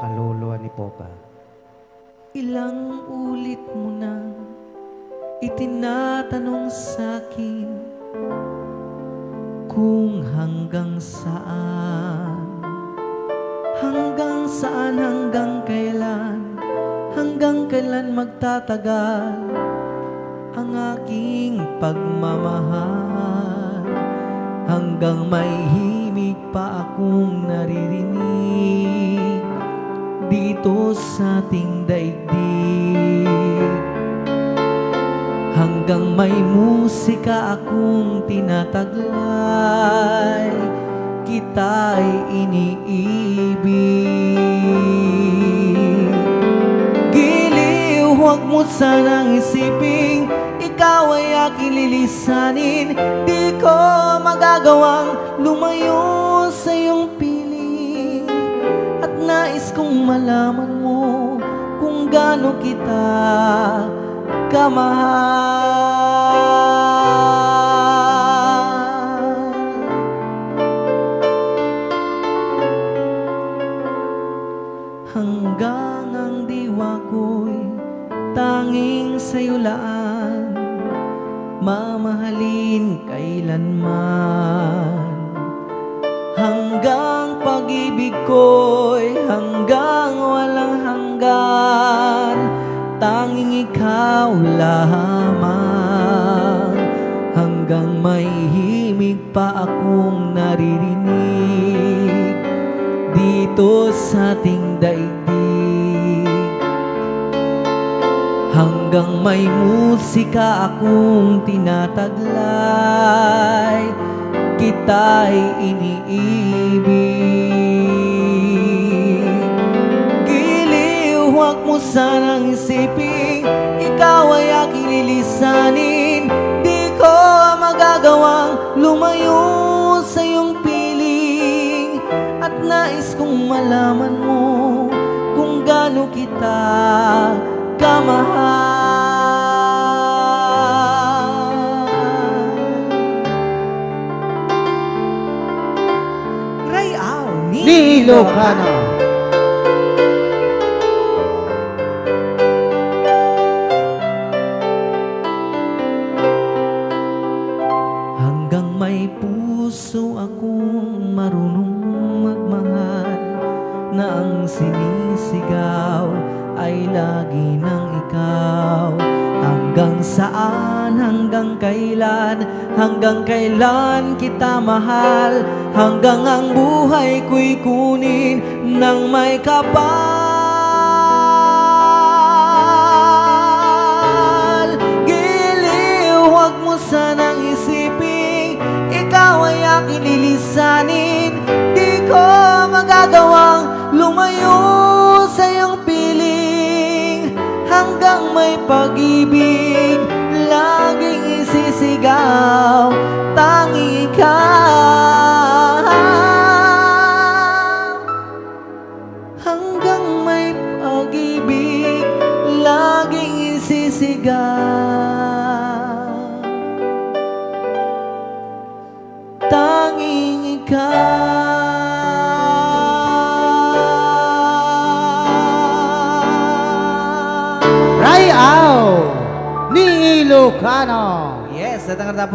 kaluluwa ni Popa. Ilang ulit mo na itinatanong sa'kin kung hanggang saan, hanggang kailan magtatagal ang aking pagmamahal, hanggang may himig pa akong naririnig dito sa ating daigdig, hanggang may musika akong tinataglay, kita'y iniibig. Giliw, huwag mo sanang isiping ikaw ay aking lilisanin. Di ko magagawang lumayo sa iyong piling, at nais kong malaman mo kung gaano kita kamahal. Hanggang ang diwa ko'y tanging sa'yo laan, mamahalin kailanman. Hanggang pag-ibig ko'y hanggang walang hanggan, tanging ikaw lamang. Hanggang may himig pa akong naririnig dito sa ating daigdig, hanggang may musika akong tinataglay, kita'y iniibig. Giliw, huwag mo sanang isiping ikaw ay aking lilisanin. Di ko magagawang lumayo sa iyong piling, at nais kong malaman mo kung gaano kita kamahal. Rayaw ni Ilocano. Hanggang may puso akong marunong magmahal, na ang sinisigaw ay lagi ng ikaw. Hanggang saan, hanggang kailan kita mahal, hanggang ang buhay ko'y kunin ng may kapal. Giliw, huwag mo sanang isiping ikaw ay aking lilisanin. Di ko magagawang lumayo sa iyong piling, hanggang may pag-ibig laging isisigaw, tanging ikaw. Hanggang may pag-ibig laging isisigaw, tanging ikaw. Rayaw ni Ilocano. Yes, datang dapat